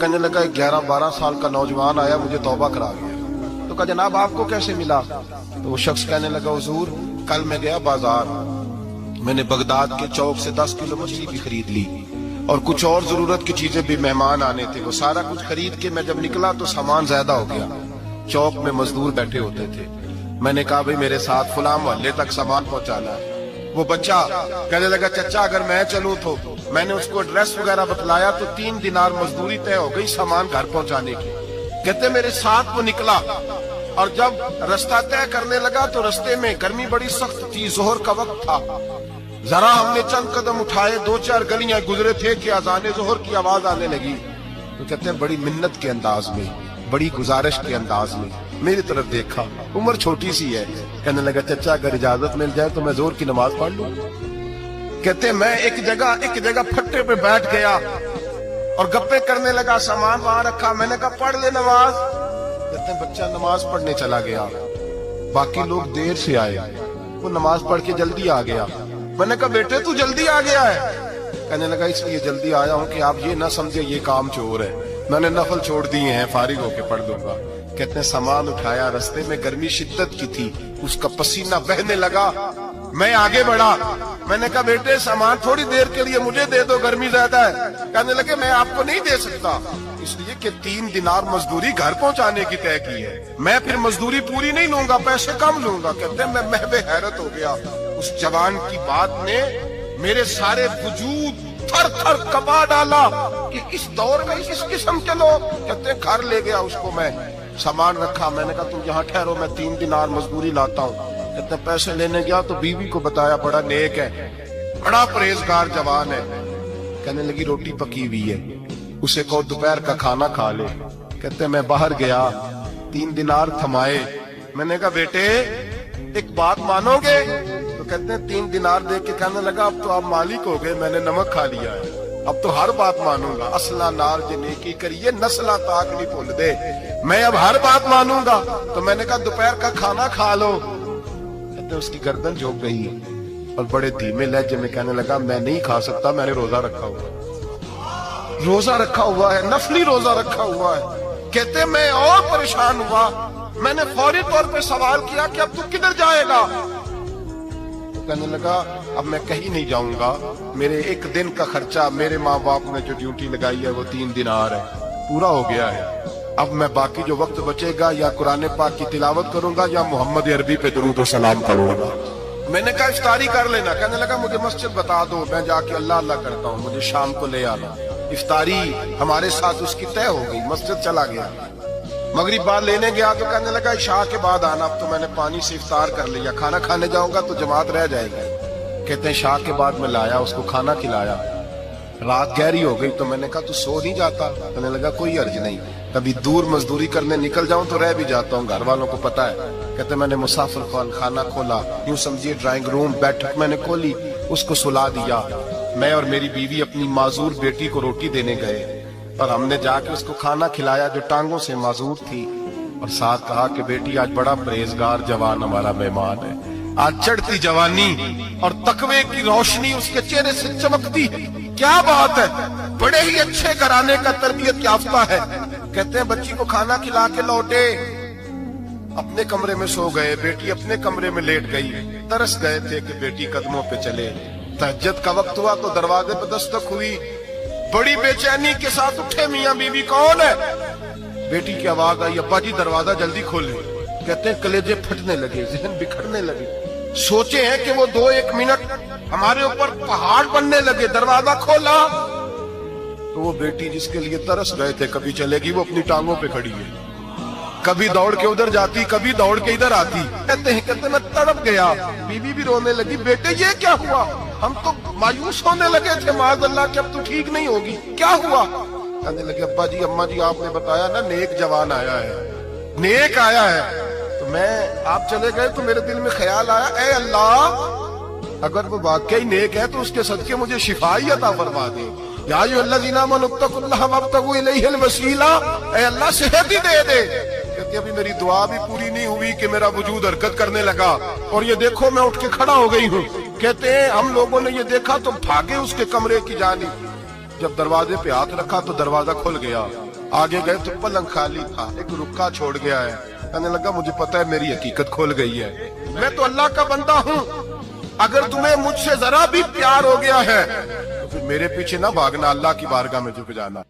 کہنے لگا 11-12 سال کا نوجوان آیا, مجھے توبہ کرا گیا. تو کہا جناب آپ کو کیسے ملا؟ تو وہ شخص کہنے لگا حضور کل میں گیا بازار, میں نے بغداد کے چوک سے 10 کلو مچھلی بھی خرید لی اور کچھ اور ضرورت کی چیزیں بھی, مہمان آنے تھے. وہ سارا کچھ خرید کے میں جب نکلا تو سامان زیادہ ہو گیا. چوک میں مزدور بیٹھے ہوتے تھے. میں نے کہا بھئی میرے ساتھ فلاں محلے تک سامان پہنچانا ہے. وہ بچہ کہنے لگا چچا اگر میں چلوں تو. میں نے اس کو ایڈریس وغیرہ بتلایا تو 3 دینار مزدوری طے ہو گئی سامان گھر پہنچانے کی. کہتے میرے ساتھ وہ نکلا اور جب رستہ طے کرنے لگا تو رستے میں گرمی بڑی سخت تھی, ظہر کا وقت تھا. ذرا ہم نے چند قدم اٹھائے, 2-4 گلیاں گزرے تھے کہ اذان ظہر کی آواز آنے لگی. تو کہتے ہیں بڑی منت کے انداز میں, بڑی گزارش کے انداز میں میری طرف دیکھا. عمر چھوٹی سی ہے. کہنے لگا چچا اگر اجازت مل جائے تو میں ظہر کی نماز پڑھ لوں. کہتے ہیں میں ایک جگہ پھٹے پہ بیٹھ گیا اور گپے کرنے لگا. سامان وہاں رکھا, میں نے کہا پڑھ لے نماز. کہتے ہیں بچہ نماز پڑھنے چلا گیا. باقی لوگ دیر سے آئے, وہ نماز پڑھ کے جلدی آ گیا. میں نے کہا بیٹے تو جلدی آ گیا ہے؟ کہنے لگا اس لیے جلدی آیا ہوں کہ آپ یہ نہ سمجھے یہ کام چور ہے, میں نے نفل چھوڑ دیے ہیں, فارغ ہو کے پڑھ دوں گا. کہتے ہیں سامان اٹھایا, رستے میں گرمی شدت کی تھی, اس کا پسینہ بہنے لگا. میں آگے بڑھا, میں نے کہا بیٹے سامان تھوڑی دیر کے لیے مجھے دے دو, گرمی زیادہ ہے. کہنے لگے میں آپ کو نہیں دے سکتا, اس لیے کہ 3 دینار مزدوری گھر پہنچانے کی طے کی ہے, میں پھر مزدوری پوری نہیں لوں گا, پیسے کم لوں گا. کہتے ہیں میں محو حیرت ہو گیا. اس جوان کی بات نے میرے سارے وجود تھر تھر کبا ڈالا کہ اس دور میں اس قسم کے لوگ. کہتے ہیں گھر لے گیا اس کو, میں سامان رکھا. میں نے کہا تم یہاں ٹھہرو, میں 3 دینار مزدوری لاتا ہوں. کہتے ہیں پیسے لینے گیا تو بیوی کو بتایا, بڑا نیک ہے, بڑا پرہیزگار جوان ہے. کہنے لگی روٹی پکی ہوئی ہے, اسے کہو دوپہر کا کھانا کھا لے. کہتے ہیں میں باہر گیا, 3 دینار تھمائے. میں نے کہا بیٹے ایک بات مانو گے؟ تو کہتے ہیں 3 دینار دے کے کہنے لگا اب تو آپ مالک ہو گئے, میں نے نمک کھا لیا ہے, اب تو ہر بات مانوں گا. اصلہ نار جو نیکی کریے نسلہ تاک نہیں بھول دے, میں اب ہر بات مانوں گا. تو میں نے کہا دوپہر کا کھانا کھا لو. کہتے ہیں اس کی گردن جھک گئی اور بڑے دھیمے لہجے میں کہنے لگا میں نہیں کھا سکتا, میں نے روزہ رکھا ہوا ہے, روزہ رکھا ہوا ہے, نفلی روزہ رکھا ہوا ہے. کہتے ہیں میں اور پریشان ہوا, میں نے فوری طور پہ سوال کیا کہ اب تو کدھر جائے گا؟ کہنے لگا اب میں کہیں نہیں جاؤں گا, میرے 1 دن کا خرچہ میرے ماں باپ نے جو ڈیوٹی لگائی ہے وہ 3 دینار ہے, پورا ہو گیا ہے. اب میں باقی جو وقت بچے گا یا قرآن پاک کی تلاوت کروں گا یا محمد عربی پہ درود و سلام پڑھوں گا. میں نے کہا افطاری کر لینا. کہنے لگا مجھے مسجد بتا دو, میں جا کے اللہ اللہ کرتا ہوں, مجھے شام کو لے آنا. افطاری ہمارے ساتھ اس کی طے ہو گئی, مسجد چلا گیا. مغرب بعد لینے گیا تو کہنے لگا عشاء کے بعد آنا, اب تو میں نے پانی سے افطار کر لیا, کھانا کھانے جاؤں گا تو جماعت رہ جائے گی. کہتے ہیں عشاء کے بعد میں لایا, اس کو کھانا کھلایا. رات گہری ہو گئی تو میں نے کہا تو سو نہیں جاتا؟ کہنے لگا کوئی عرض نہیں, کبھی دور مزدوری کرنے نکل جاؤں تو رہ بھی جاتا ہوں, گھر والوں کو پتا ہے. کہتے میں نے مسافر خانہ کھولا, یوں سمجھیے ڈرائنگ روم, بیٹھک میں نے کھولی, اس کو سلا دیا. میں اور میری بیوی اپنی معذور بیٹی کو روٹی دینے گئے اور ہم نے جا کے اس کو کھانا کھلایا جو ٹانگوں سے معذور تھی, اور ساتھ کہا کہ بیٹی آج بڑا پرہیزگار جوان ہمارا مہمان ہے, آج چڑھتی جوانی اور تقوی کی روشنی اس کے چہرے سے چمکتی ہے, کیا بات ہے, بڑے ہی اچھے گھرانے کا تربیت یافتہ ہے. کہتے ہیں بچی کو کھانا کھلا کے لوٹے, اپنے کمرے میں سو گئے, بیٹی اپنے کمرے میں لیٹ گئی. ترس گئے تھے کہ بیٹی قدموں پہ چلے. تہجد کا وقت ہوا تو دروازے پہ دستک ہوئی, بڑی بے چینی کے ساتھ اٹھے میاں بیوی, کون ہے؟ بیٹی کی آواز آئی, ابا جی دروازہ جلدی کھولیں. کہتے ہیں کلیجے پھٹنے لگے, ذہن بکھرنے لگے, سوچے ہیں کہ وہ 2-1 منٹ ہمارے اوپر پہاڑ بننے لگے. دروازہ کھولا تو وہ بیٹی جس کے لیے ترس گئے تھے, کبھی چلے گی وہ اپنی ٹانگوں پہ کھڑی ہے, کبھی دوڑ کے ادھر جاتی, کبھی دوڑ کے ادھر آتی. کہتے ہیں میں تڑپ گیا. بیوی بھی رونے لگی, بیٹے یہ کیا ہوا؟ ہم تو مایوس ہونے لگے تھے معاذ اللہ کہ اب تو ٹھیک نہیں ہوگی, کیا ہوا؟ کہنے لگے ابا جی اماں جی آپ نے بتایا نا نیک جوان آیا ہے, نیک آیا ہے. تو میں آپ چلے گئے تو میرے دل میں خیال آیا, اے اللہ اگر وہ واقعی نیک ہے تو اس کے صدقے مجھے شفائی عطا فرما دے. یا ایھا الذین آمنوا اتقوا اللہ وابتغوا الیہ الوسیلہ, اے اللہ صحت ہی دے دے. کہتے ابھی میری دعا بھی پوری نہیں ہوئی کہ میرا وجود حرکت کرنے لگا, اور یہ دیکھو میں اٹھ کے کھڑا ہو گئی ہوں. کہتے ہیں ہم لوگوں نے یہ دیکھا تو بھاگے اس کے کمرے کی جانب. جب دروازے پہ ہاتھ رکھا تو دروازہ کھل گیا. آگے گئے تو پلنگ خالی تھا، ایک رکا چھوڑ گیا ہے. کہنے لگا مجھے پتا ہے میری حقیقت کھول گئی ہے، میں تو اللہ کا بندہ ہوں. اگر تمہیں مجھ سے ذرا بھی پیار ہو گیا ہے تو پھر میرے پیچھے نہ بھاگنا، اللہ کی بارگاہ میں جھک جانا.